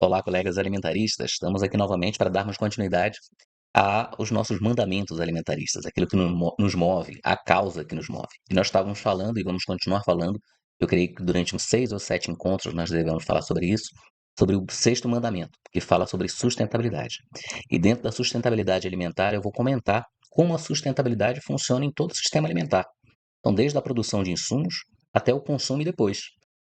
Olá, colegas alimentaristas. Estamos aqui novamente para darmos continuidade aos nossos mandamentos alimentaristas, aquilo que nos move, a causa que nos move. E nós estávamos falando e vamos continuar falando. Eu creio que durante uns 6 ou 7 encontros nós devemos falar sobre isso, sobre o sexto mandamento, que fala sobre sustentabilidade. E dentro da sustentabilidade alimentar, eu vou comentar como a sustentabilidade funciona em todo o sistema alimentar. Então, desde a produção de insumos até o consumo e depois.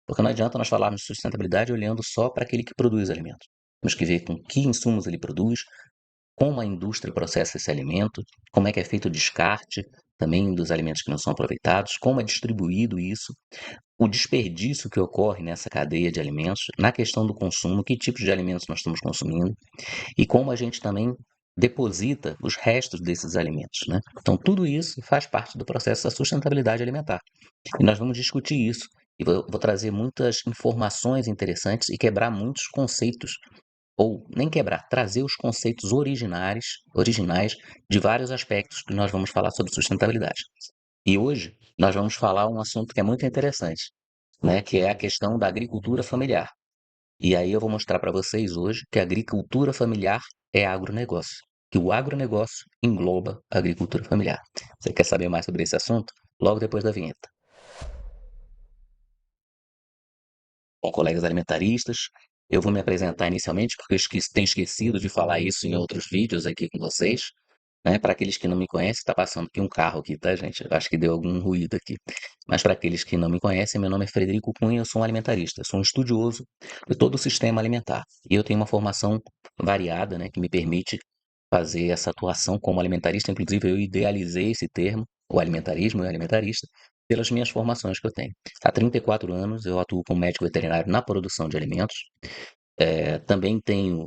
Porque não adianta nós falarmos de sustentabilidade olhando só para aquele que produz alimentos. Temos que ver com que insumos ele produz, como a indústria processa esse alimento, como é que é feito o descarte também dos alimentos que não são aproveitados, como é distribuído isso, o desperdício que ocorre nessa cadeia de alimentos, na questão do consumo, que tipos de alimentos nós estamos consumindo e como a gente também deposita os restos desses alimentos, né? Então, tudo isso faz parte do processo da sustentabilidade alimentar. E nós vamos discutir isso. E vou trazer muitas informações interessantes e quebrar muitos conceitos, ou nem quebrar, trazer os conceitos originais de vários aspectos que nós vamos falar sobre sustentabilidade. E hoje nós vamos falar um assunto que é muito interessante, né, que é a questão da agricultura familiar. E aí eu vou mostrar para vocês hoje que a agricultura familiar é agronegócio, que o agronegócio engloba a agricultura familiar. Você quer saber mais sobre esse assunto? Logo depois da vinheta. Bom, colegas alimentaristas, eu vou me apresentar inicialmente porque tenho esquecido de falar isso em outros vídeos aqui com vocês, né? Para aqueles que não me conhecem, está passando aqui um carro aqui, tá, gente? Eu acho que deu algum ruído aqui. Mas para aqueles que não me conhecem, meu nome é Frederico Cunha, eu sou um alimentarista, sou um estudioso de todo o sistema alimentar. E eu tenho uma formação variada, né, que me permite fazer essa atuação como alimentarista. Inclusive, eu idealizei esse termo, o alimentarismo e o alimentarista, pelas minhas formações que eu tenho. Há 34 anos eu atuo como médico veterinário na produção de alimentos. Também tenho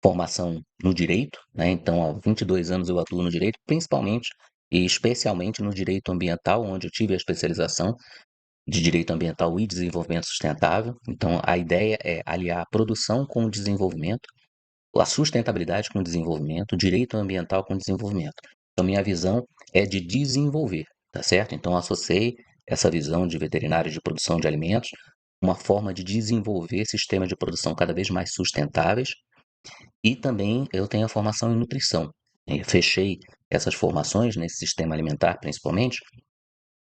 formação no direito, né? Então, há 22 anos eu atuo no direito, principalmente e especialmente no direito ambiental, onde eu tive a especialização de direito ambiental e desenvolvimento sustentável. Então, a ideia é aliar a produção com o desenvolvimento, a sustentabilidade com o desenvolvimento, o direito ambiental com o desenvolvimento. Então, minha visão é de desenvolver, tá certo? Então, associei essa visão de veterinário de produção de alimentos, uma forma de desenvolver sistemas de produção cada vez mais sustentáveis, e também eu tenho a formação em nutrição. Fechei essas formações nesse sistema alimentar, principalmente,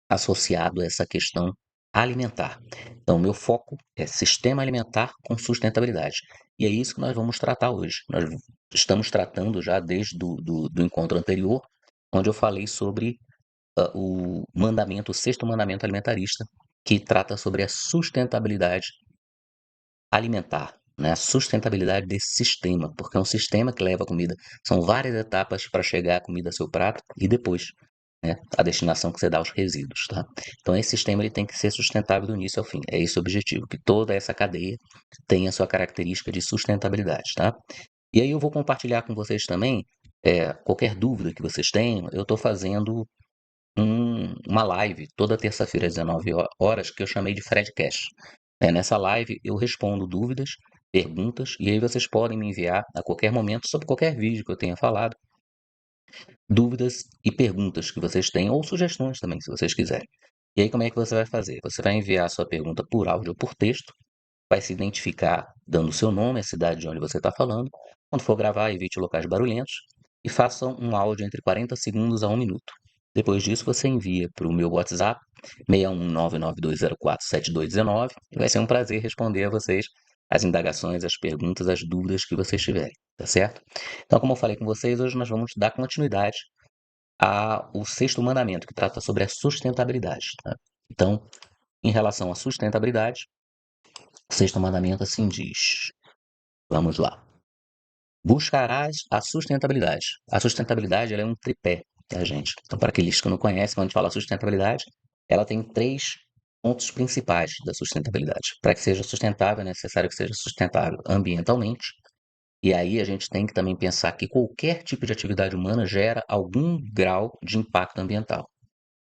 associado a essa questão alimentar. Então, meu foco é sistema alimentar com sustentabilidade. E é isso que nós vamos tratar hoje. Nós estamos tratando já desde do encontro anterior, onde eu falei sobre o mandamento, o sexto mandamento alimentarista, que trata sobre a sustentabilidade alimentar, né, a sustentabilidade desse sistema, porque é um sistema que leva a comida. São várias etapas para chegar a comida ao seu prato e depois, né, a destinação que você dá aos resíduos, tá? Então esse sistema ele tem que ser sustentável do início ao fim. É esse o objetivo, que toda essa cadeia tenha a sua característica de sustentabilidade, tá? E aí eu vou compartilhar com vocês também, qualquer dúvida que vocês tenham, eu estou fazendo uma live toda terça-feira às 19 horas que eu chamei de Fredcast. Nessa live eu respondo dúvidas, perguntas, e aí vocês podem me enviar a qualquer momento sobre qualquer vídeo que eu tenha falado, dúvidas e perguntas que vocês têm, ou sugestões também, se vocês quiserem. E aí como é que você vai fazer? Você vai enviar a sua pergunta por áudio ou por texto, vai se identificar dando o seu nome, a cidade de onde você está falando. Quando for gravar, evite locais barulhentos e faça um áudio entre 40 segundos a 1 minuto. Depois disso, você envia para o meu WhatsApp, 61992047219, e vai ser um prazer responder a vocês as indagações, as perguntas, as dúvidas que vocês tiverem, tá certo? Então, como eu falei com vocês, hoje nós vamos dar continuidade ao sexto mandamento, que trata sobre a sustentabilidade, tá? Então, em relação à sustentabilidade, o sexto mandamento assim diz. Vamos lá. Buscarás a sustentabilidade. A sustentabilidade ela é um tripé, tá, gente? Então, para aqueles que não conhecem, quando a gente fala sustentabilidade, ela tem 3 pontos principais da sustentabilidade. Para que seja sustentável, é necessário que seja sustentável ambientalmente. E aí a gente tem que também pensar que qualquer tipo de atividade humana gera algum grau de impacto ambiental,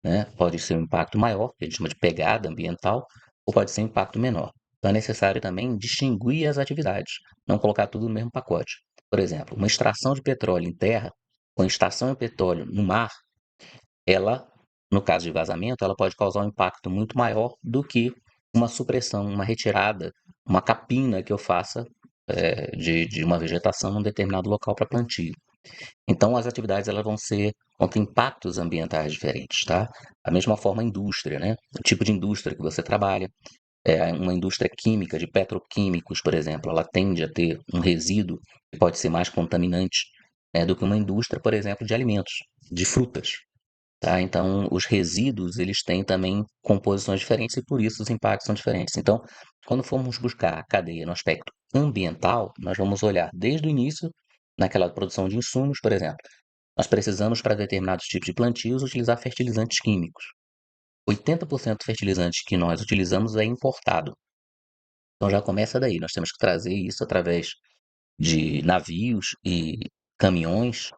né? Pode ser um impacto maior, que a gente chama de pegada ambiental, ou pode ser um impacto menor. Então é necessário também distinguir as atividades, não colocar tudo no mesmo pacote. Por exemplo, uma extração de petróleo em terra, com extração de petróleo no mar, ela, no caso de vazamento, ela pode causar um impacto muito maior do que uma supressão, uma retirada uma capina que eu faça de uma vegetação num determinado local para plantio. Então, as atividades elas vão ter impactos ambientais diferentes, tá? Da mesma forma, a indústria, né? O tipo de indústria que você trabalha. Uma indústria química, de petroquímicos, por exemplo, ela tende a ter um resíduo que pode ser mais contaminante, né, do que uma indústria, por exemplo, de alimentos, de frutas. Tá? Então, os resíduos, eles têm também composições diferentes e por isso os impactos são diferentes. Então, quando formos buscar a cadeia no aspecto ambiental, nós vamos olhar desde o início, naquela produção de insumos, por exemplo. Nós precisamos, para determinados tipos de plantios, utilizar fertilizantes químicos. 80% do fertilizante que nós utilizamos é importado. Então já começa daí. Nós temos que trazer isso através de navios e caminhões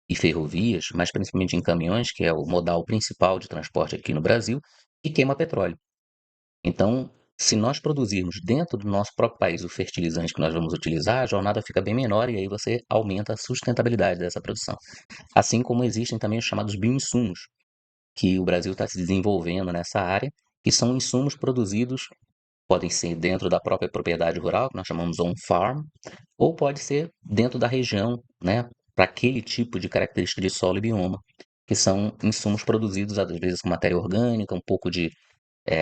e ferrovias, mas principalmente em caminhões, que é o modal principal de transporte aqui no Brasil, e queima petróleo. Então, se nós produzirmos dentro do nosso próprio país o fertilizante que nós vamos utilizar, a jornada fica bem menor e aí você aumenta a sustentabilidade dessa produção. Assim como existem também os chamados bioinsumos, que o Brasil está se desenvolvendo nessa área, que são insumos produzidos, podem ser dentro da própria propriedade rural, que nós chamamos on-farm, ou pode ser dentro da região, né, para aquele tipo de característica de solo e bioma, que são insumos produzidos às vezes com matéria orgânica, um pouco de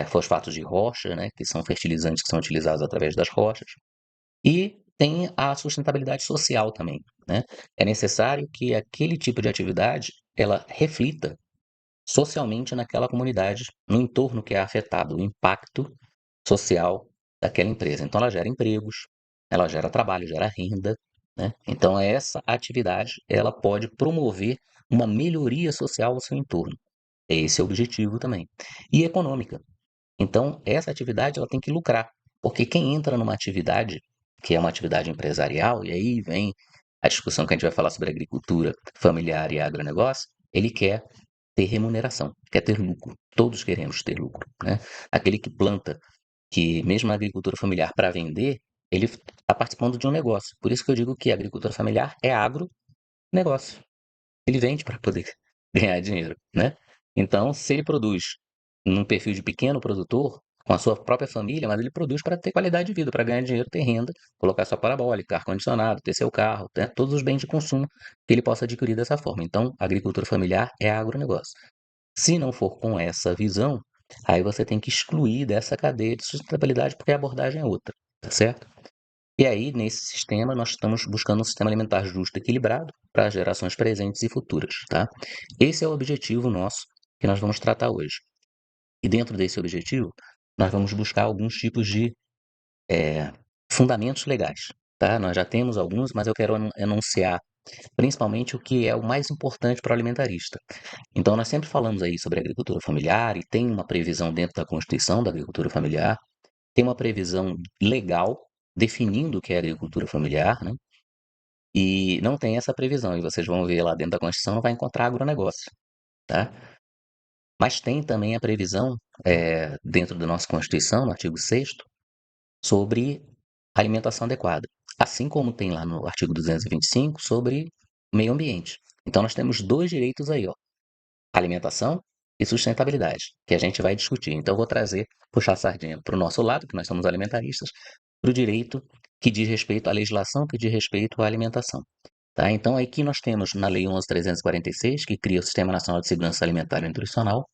fosfatos de rocha, né, que são fertilizantes que são utilizados através das rochas. E tem a sustentabilidade social também, né? É necessário que aquele tipo de atividade ela reflita socialmente naquela comunidade, no entorno que é afetado, o impacto social daquela empresa. Então, ela gera empregos, ela gera trabalho, gera renda, né? Então, essa atividade, ela pode promover uma melhoria social ao seu entorno. Esse é o objetivo também. E econômica. Então, essa atividade, ela tem que lucrar, porque quem entra numa atividade, que é uma atividade empresarial, e aí vem a discussão que a gente vai falar sobre agricultura familiar e agronegócio, ele quer ter remuneração, quer ter lucro. Todos queremos ter lucro, né? Aquele que planta, que mesmo na agricultura familiar para vender, ele está participando de um negócio. Por isso que eu digo que a agricultura familiar é agronegócio. Ele vende para poder ganhar dinheiro, né? Então, se ele produz num perfil de pequeno produtor, com a sua própria família, mas ele produz para ter qualidade de vida, para ganhar dinheiro, ter renda, colocar sua parabólica, ar-condicionado, ter seu carro, né? Todos os bens de consumo que ele possa adquirir dessa forma. Então, a agricultura familiar é agronegócio. Se não for com essa visão, aí você tem que excluir dessa cadeia de sustentabilidade porque a abordagem é outra, tá certo? E aí, nesse sistema, nós estamos buscando um sistema alimentar justo e equilibrado para as gerações presentes e futuras, tá? Esse é o objetivo nosso que nós vamos tratar hoje. E dentro desse objetivo, nós vamos buscar alguns tipos de fundamentos legais, tá? Nós já temos alguns, mas eu quero enunciar principalmente o que é o mais importante para o alimentarista. Então, nós sempre falamos aí sobre agricultura familiar e tem uma previsão dentro da Constituição da agricultura familiar, tem uma previsão legal definindo o que é agricultura familiar, né? E não tem essa previsão, e vocês vão ver lá dentro da Constituição, não vai encontrar agronegócio, tá? Mas tem também a previsão, dentro da nossa Constituição, no artigo 6º, sobre alimentação adequada. Assim como tem lá no artigo 225 sobre meio ambiente. Então nós temos dois direitos aí, ó, alimentação e sustentabilidade, que a gente vai discutir. Então eu vou trazer, puxar a sardinha para o nosso lado, que nós somos alimentaristas, para o direito que diz respeito à legislação que diz respeito à alimentação. Tá? Então, aqui nós temos na Lei 11.346, que cria o Sistema Nacional de Segurança Alimentar e Nutricional,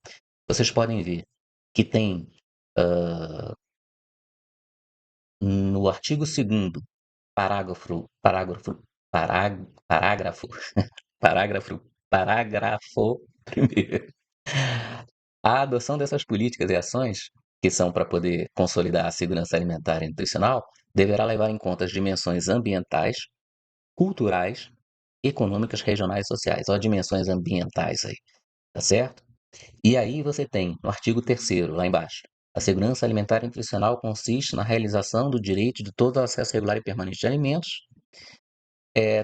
vocês podem ver que tem no artigo 2º, parágrafo, parágrafo, parágrafo, parágrafo, parágrafo primeiro, a adoção dessas políticas e ações, que são para poder consolidar a segurança alimentar e nutricional, deverá levar em conta as dimensões ambientais, culturais, econômicas, regionais e sociais. Ó, dimensões ambientais aí, tá certo? E aí você tem, no artigo 3º, lá embaixo, a segurança alimentar e nutricional consiste na realização do direito de todo acesso regular e permanente de alimentos,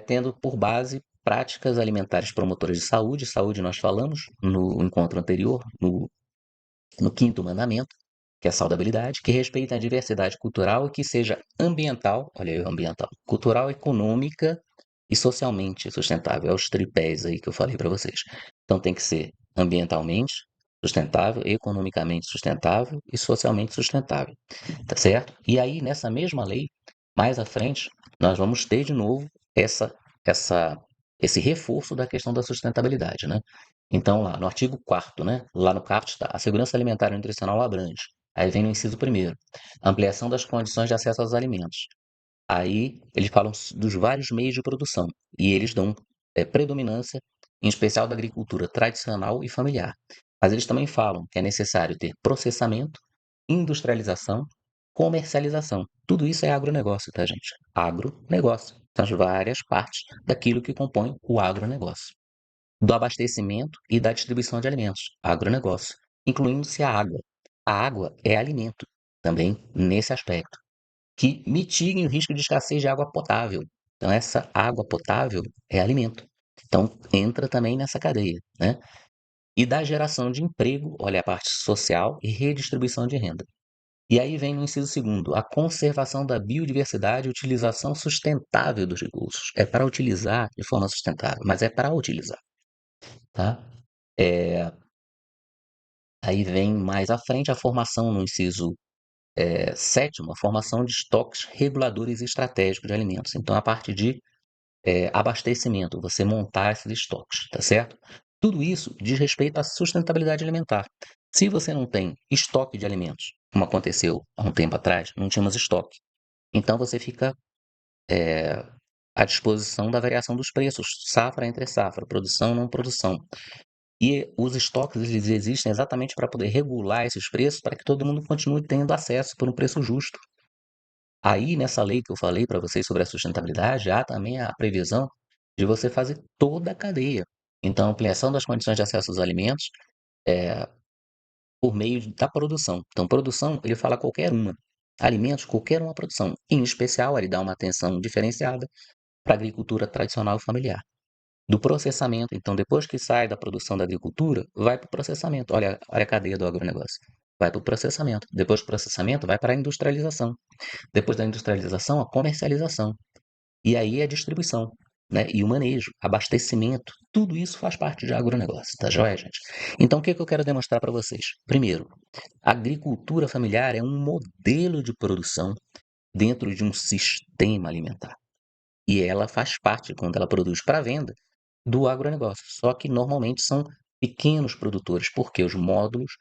tendo por base práticas alimentares promotoras de saúde. Saúde nós falamos no encontro anterior, no quinto mandamento, que é a saudabilidade, que respeita a diversidade cultural e que seja ambiental, olha aí o ambiental, cultural, econômica e socialmente sustentável. É os tripés aí que eu falei para vocês. Então tem que ser ambientalmente, sustentável, economicamente sustentável e socialmente sustentável, tá certo? E aí, nessa mesma lei, mais à frente, nós vamos ter de novo essa, essa, esse reforço da questão da sustentabilidade, né? Então, lá no artigo 4º, né? Lá no caput está, a segurança alimentar e nutricional abrange. Aí vem no inciso 1º, ampliação das condições de acesso aos alimentos. Aí eles falam dos vários meios de produção e eles dão predominância, em especial da agricultura tradicional e familiar. Mas eles também falam que é necessário ter processamento, industrialização, comercialização. Tudo isso é agronegócio, tá, gente? Agronegócio. São as várias partes daquilo que compõe o agronegócio. Do abastecimento e da distribuição de alimentos, agronegócio, incluindo-se a água. A água é alimento, também nesse aspecto que mitiguem o risco de escassez de água potável. Então, essa água potável é alimento. Então, entra também nessa cadeia, né? E da geração de emprego, olha a parte social e redistribuição de renda. E aí vem no inciso 2º, a conservação da biodiversidade e utilização sustentável dos recursos. É para utilizar de forma sustentável, mas é para utilizar, tá? É, aí vem mais à frente a formação no inciso 7º, a formação de estoques reguladores estratégicos de alimentos. Então, a parte de abastecimento, você montar esses estoques, tá certo? Tudo isso diz respeito à sustentabilidade alimentar. Se você não tem estoque de alimentos, como aconteceu há um tempo atrás, não tínhamos estoque. Então você fica à disposição da variação dos preços, safra entre safra, produção não produção. E os estoques eles existem exatamente para poder regular esses preços, para que todo mundo continue tendo acesso por um preço justo. Aí, nessa lei que eu falei para vocês sobre a sustentabilidade, há também a previsão de você fazer toda a cadeia. Então, ampliação das condições de acesso aos alimentos por meio da produção. Então, produção, ele fala qualquer uma. Alimentos, qualquer uma produção. Em especial, ele dá uma atenção diferenciada para a agricultura tradicional e familiar. Do processamento, então, depois que sai da produção da agricultura, vai para o processamento. Olha a cadeia do agronegócio. Vai para o processamento. Depois do processamento, vai para a industrialização. Depois da industrialização, a comercialização. E aí a distribuição, né? E o manejo, abastecimento, tudo isso faz parte de agronegócio, tá joia, gente? Então, o que que eu quero demonstrar para vocês? Primeiro, a agricultura familiar é um modelo de produção dentro de um sistema alimentar. E ela faz parte, quando ela produz para venda, do agronegócio. Só que normalmente são pequenos produtores, porque os módulos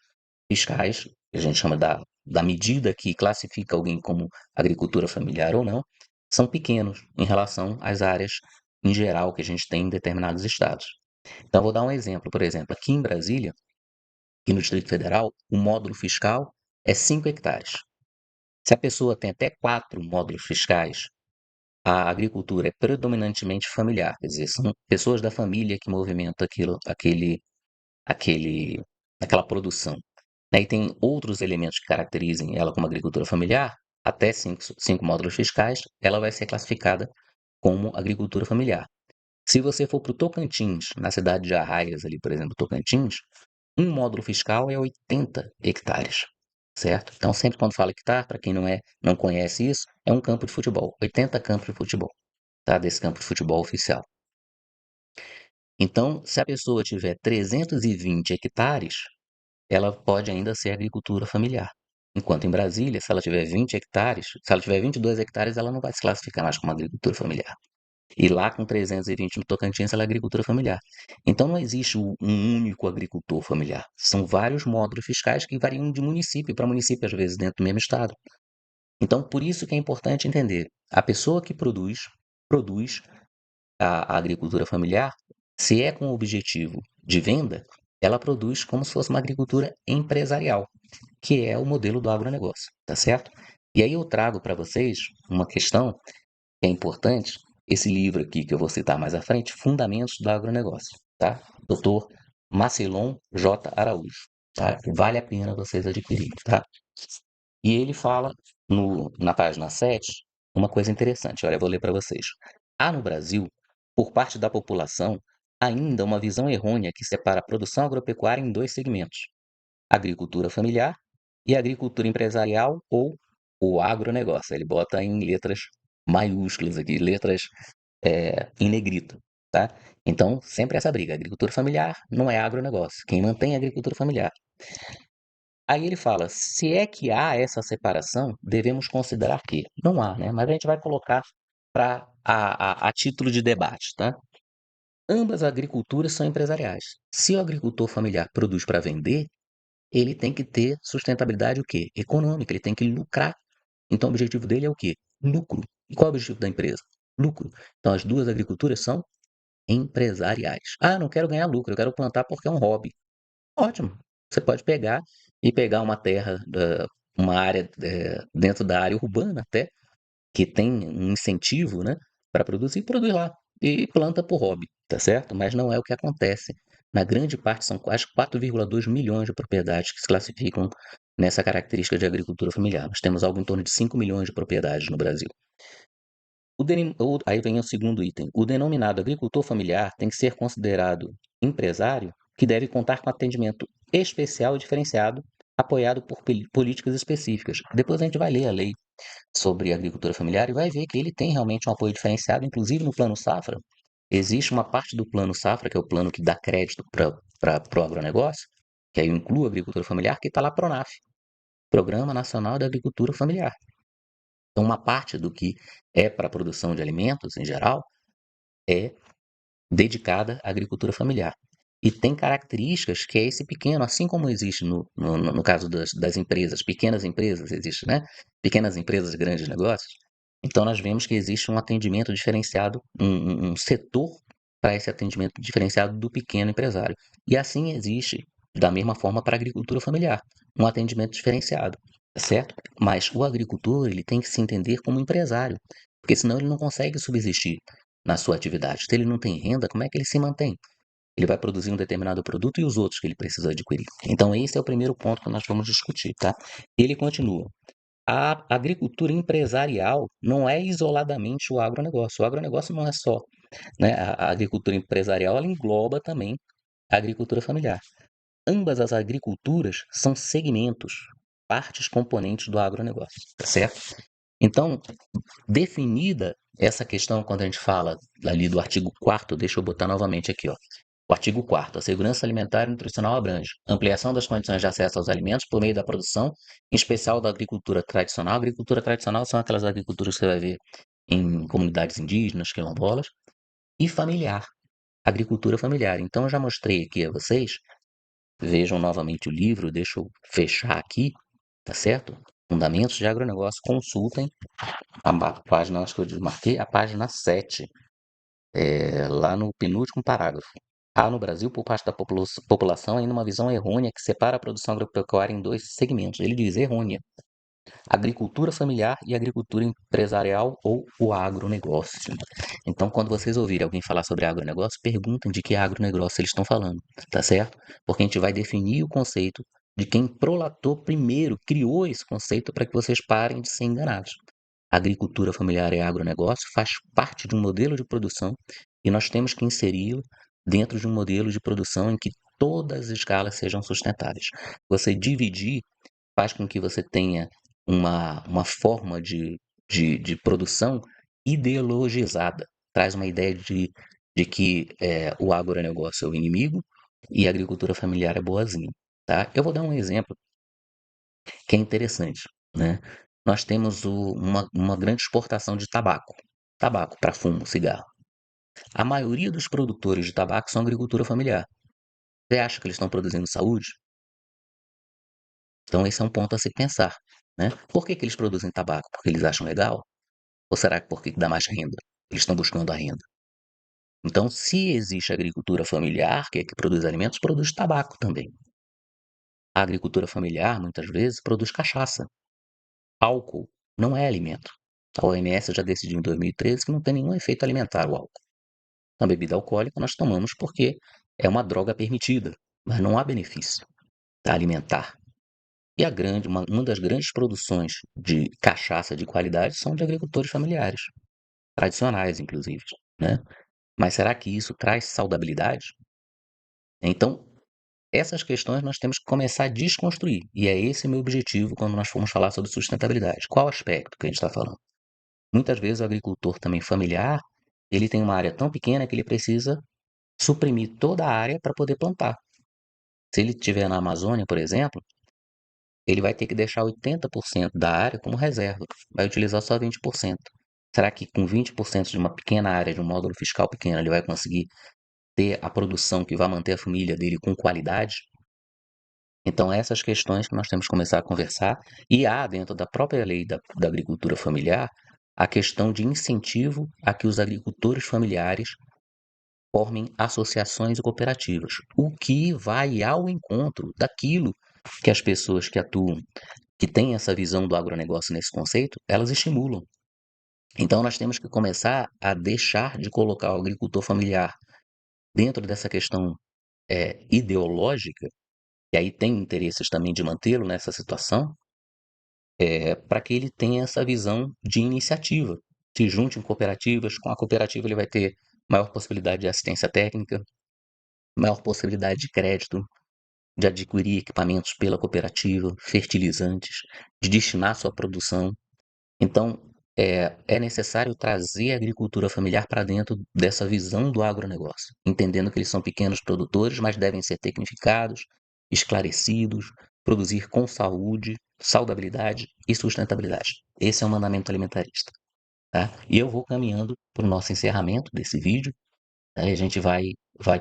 fiscais, que a gente chama da medida que classifica alguém como agricultura familiar ou não, são pequenos em relação às áreas em geral que a gente tem em determinados estados. Então, vou dar um exemplo. Por exemplo, aqui em Brasília e no Distrito Federal, o módulo fiscal é 5 hectares. Se a pessoa tem até 4 módulos fiscais, a agricultura é predominantemente familiar, quer dizer, são pessoas da família que movimentam aquele, aquela produção. Né, e tem outros elementos que caracterizem ela como agricultura familiar, até cinco módulos fiscais, ela vai ser classificada como agricultura familiar. Se você for para o Tocantins, na cidade de Arraias, ali, por exemplo, Tocantins, um módulo fiscal é 80 hectares, certo? Então, sempre quando fala hectare, para quem não conhece isso, é um campo de futebol, 80 campos de futebol, tá? Desse campo de futebol oficial. Então, se a pessoa tiver 320 hectares, ela pode ainda ser agricultura familiar. Enquanto em Brasília, se ela tiver 20 hectares, se ela tiver 22 hectares, ela não vai se classificar mais como agricultura familiar. E lá com 320 no Tocantins, ela é agricultura familiar. Então não existe um único agricultor familiar. São vários módulos fiscais que variam de município para município, às vezes, dentro do mesmo estado. Então, por isso que é importante entender. A pessoa que produz a agricultura familiar, se é com o objetivo de venda, ela produz como se fosse uma agricultura empresarial, que é o modelo do agronegócio, tá certo? E aí eu trago para vocês uma questão que é importante, esse livro aqui que eu vou citar mais à frente, Fundamentos do Agronegócio, tá? Dr. Macilon J. Araújo, tá? Vale a pena vocês adquirirem, tá? E ele fala na página 7 uma coisa interessante, olha, eu vou ler para vocês. Há no Brasil, por parte da população, ainda uma visão errônea que separa a produção agropecuária em dois segmentos: agricultura familiar e agricultura empresarial ou o agronegócio. Ele bota em letras maiúsculas aqui, letras em negrito, tá? Então, sempre essa briga. Agricultura familiar não é agronegócio. Quem mantém é a agricultura familiar. Aí ele fala: se é que há essa separação, devemos considerar que não há, né? Mas a gente vai colocar para a título de debate, tá? Ambas as agriculturas são empresariais. Se o agricultor familiar produz para vender, ele tem que ter sustentabilidade o quê? Econômica, ele tem que lucrar. Então o objetivo dele é o quê? Lucro. E qual é o objetivo da empresa? Lucro. Então as duas agriculturas são empresariais. Ah, não quero ganhar lucro, eu quero plantar porque é um hobby. Ótimo. Você pode pegar uma terra, uma área, dentro da área urbana até, que tem um incentivo, né, para produzir, produz lá e planta por hobby, tá certo? Mas não é o que acontece. Na grande parte são quase 4,2 milhões de propriedades que se classificam nessa característica de agricultura familiar. Nós temos algo em torno de 5 milhões de propriedades no Brasil. Aí vem o segundo item. O denominado agricultor familiar tem que ser considerado empresário que deve contar com atendimento especial e diferenciado, apoiado por políticas específicas. Depois a gente vai ler a lei sobre agricultura familiar e vai ver que ele tem realmente um apoio diferenciado, inclusive no Plano Safra. Existe uma parte do Plano Safra, que é o plano que dá crédito para o agronegócio, que aí inclui a agricultura familiar, que está lá PRONAF, Programa Nacional da Agricultura Familiar. Então, uma parte do que é para a produção de alimentos, em geral, é dedicada à agricultura familiar. E tem características que é esse pequeno, assim como existe no caso das empresas, pequenas empresas, existe, né? Pequenas empresas, grandes negócios. Então, nós vemos que existe um atendimento diferenciado, um setor para esse atendimento diferenciado do pequeno empresário. E assim existe, da mesma forma, para a agricultura familiar, um atendimento diferenciado, tá certo? Mas o agricultor, ele tem que se entender como empresário, porque senão ele não consegue subsistir na sua atividade. Se ele não tem renda, como é que ele se mantém? Ele vai produzir um determinado produto e os outros que ele precisa adquirir. Então, esse é o primeiro ponto que nós vamos discutir, tá? Ele continua. A agricultura empresarial não é isoladamente o agronegócio. O agronegócio não é só, né? A agricultura empresarial, ela engloba também a agricultura familiar. Ambas as agriculturas são segmentos, partes componentes do agronegócio, tá certo? Então, definida essa questão, quando a gente fala ali do artigo 4º, deixa eu botar novamente aqui, ó. O artigo 4º, a segurança alimentar e nutricional abrange ampliação das condições de acesso aos alimentos por meio da produção, em especial da agricultura tradicional. A agricultura tradicional são aquelas agriculturas que você vai ver em comunidades indígenas, quilombolas, e familiar, agricultura familiar. Então, eu já mostrei aqui a vocês, vejam novamente o livro, deixa eu fechar aqui, tá certo? Fundamentos de agronegócio, consultem a página, acho que eu marquei a página 7, lá no penúltimo parágrafo. Há no Brasil, por parte da população, ainda uma visão errônea que separa a produção agropecuária em dois segmentos. Ele diz errônea: agricultura familiar e agricultura empresarial ou o agronegócio. Então, quando vocês ouvirem alguém falar sobre agronegócio, perguntem de que agronegócio eles estão falando, tá certo? Porque a gente vai definir o conceito de quem prolatou primeiro, criou esse conceito para que vocês parem de ser enganados. A agricultura familiar e agronegócio faz parte de um modelo de produção e nós temos que inseri-lo dentro de um modelo de produção em que todas as escalas sejam sustentáveis. Você dividir faz com que você tenha uma forma de produção ideologizada. Traz uma ideia de que o agronegócio é o inimigo e a agricultura familiar é boazinha. Tá? Eu vou dar um exemplo que é interessante, né? Nós temos uma grande exportação de tabaco. Tabaco para fumo, cigarro. A maioria dos produtores de tabaco são agricultura familiar. Você acha que eles estão produzindo saúde? Então esse é um ponto a se pensar, né? Por que que eles produzem tabaco? Porque eles acham legal? Ou será que porque dá mais renda? Eles estão buscando a renda. Então, se existe agricultura familiar, que é que produz alimentos, produz tabaco também. A agricultura familiar, muitas vezes, produz cachaça. Álcool não é alimento. A OMS já decidiu em 2013 que não tem nenhum efeito alimentar o álcool. A bebida alcoólica nós tomamos porque é uma droga permitida, mas não há benefício alimentar. E uma das grandes produções de cachaça de qualidade são de agricultores familiares, tradicionais inclusive, né? Mas será que isso traz saudabilidade? Então, essas questões nós temos que começar a desconstruir. E é esse o meu objetivo quando nós formos falar sobre sustentabilidade. Qual aspecto que a gente está falando? Muitas vezes o agricultor também familiar, ele tem uma área tão pequena que ele precisa suprimir toda a área para poder plantar. Se ele estiver na Amazônia, por exemplo, ele vai ter que deixar 80% da área como reserva, vai utilizar só 20%. Será que com 20% de uma pequena área, de um módulo fiscal pequeno, ele vai conseguir ter a produção que vai manter a família dele com qualidade? Então, essas questões que nós temos que começar a conversar, e há dentro da própria lei da agricultura familiar a questão de incentivo a que os agricultores familiares formem associações e cooperativas, o que vai ao encontro daquilo que as pessoas que atuam, que têm essa visão do agronegócio nesse conceito, elas estimulam. Então, nós temos que começar a deixar de colocar o agricultor familiar dentro dessa questão ideológica, e aí tem interesses também de mantê-lo nessa situação, para que ele tenha essa visão de iniciativa. Se junte em cooperativas, com a cooperativa ele vai ter maior possibilidade de assistência técnica, maior possibilidade de crédito, de adquirir equipamentos pela cooperativa, fertilizantes, de destinar sua produção. Então, é necessário trazer a agricultura familiar para dentro dessa visão do agronegócio, entendendo que eles são pequenos produtores, mas devem ser tecnificados, esclarecidos, produzir com saúde, saudabilidade e sustentabilidade. Esse é o mandamento alimentarista, tá? E eu vou caminhando para o nosso encerramento desse vídeo. Aí a gente vai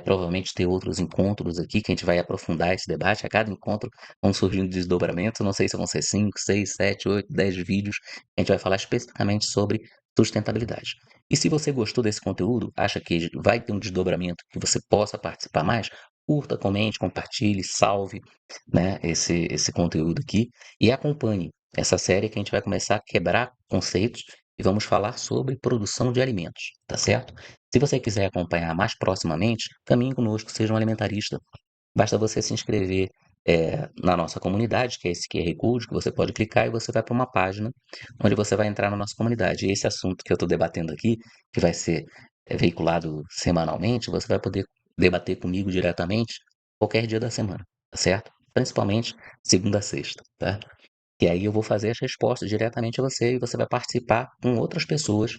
provavelmente ter outros encontros aqui, que a gente vai aprofundar esse debate. A cada encontro vão surgindo desdobramentos. Não sei se vão ser 5, 6, 7, 8, 10 vídeos. A gente vai falar especificamente sobre sustentabilidade. E se você gostou desse conteúdo, acha que vai ter um desdobramento que você possa participar mais, curta, comente, compartilhe, salve, né, esse conteúdo aqui e acompanhe essa série que a gente vai começar a quebrar conceitos e vamos falar sobre produção de alimentos, tá certo? Se você quiser acompanhar mais proximamente, caminhe conosco, seja um alimentarista. Basta você se inscrever na nossa comunidade, que é esse QR Code, que você pode clicar e você vai para uma página onde você vai entrar na nossa comunidade. E esse assunto que eu estou debatendo aqui, que vai ser veiculado semanalmente, você vai poder debater comigo diretamente qualquer dia da semana, tá certo? Principalmente segunda a sexta, tá? E aí eu vou fazer as respostas diretamente a você e você vai participar com outras pessoas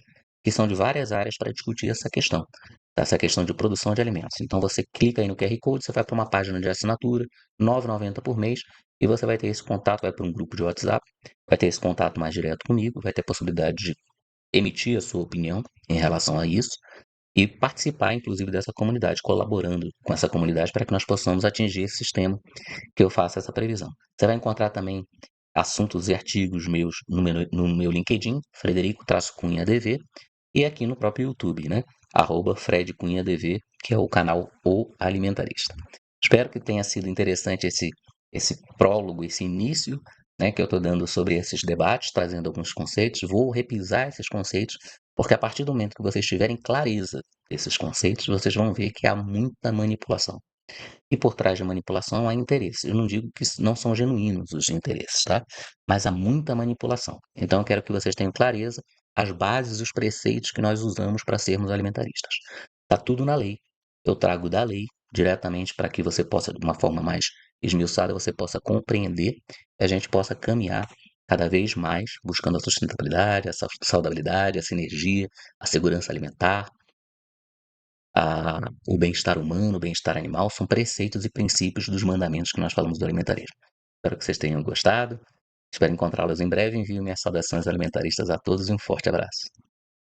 que são de várias áreas para discutir essa questão, tá? Essa questão de produção de alimentos. Então você clica aí no QR Code, você vai para uma página de assinatura, R$ 9,90 por mês, e você vai ter esse contato, vai para um grupo de WhatsApp, vai ter esse contato mais direto comigo, vai ter a possibilidade de emitir a sua opinião em relação a isso e participar, inclusive, dessa comunidade, colaborando com essa comunidade para que nós possamos atingir esse sistema que eu faço essa previsão. Você vai encontrar também assuntos e artigos meus no meu LinkedIn, Frederico-Cunha DV, e aqui no próprio YouTube, né? Fred Cunha DV, que é o canal O Alimentarista. Espero que tenha sido interessante esse prólogo, esse início, né, que eu estou dando sobre esses debates, trazendo alguns conceitos. Vou repisar esses conceitos, porque a partir do momento que vocês tiverem clareza desses conceitos, vocês vão ver que há muita manipulação. E por trás da manipulação há interesse. Eu não digo que não são genuínos os interesses, tá? Mas há muita manipulação. Então eu quero que vocês tenham clareza as bases, os preceitos que nós usamos para sermos alimentaristas. Está tudo na lei. Eu trago da lei diretamente para que você possa, de uma forma mais esmiuçada, você possa compreender e a gente possa caminhar cada vez mais buscando a sustentabilidade, a saudabilidade, a sinergia, a segurança alimentar, o bem-estar humano, o bem-estar animal, são preceitos e princípios dos mandamentos que nós falamos do alimentarismo. Espero que vocês tenham gostado. Espero encontrá-los em breve. Envio minhas saudações alimentaristas a todos e um forte abraço.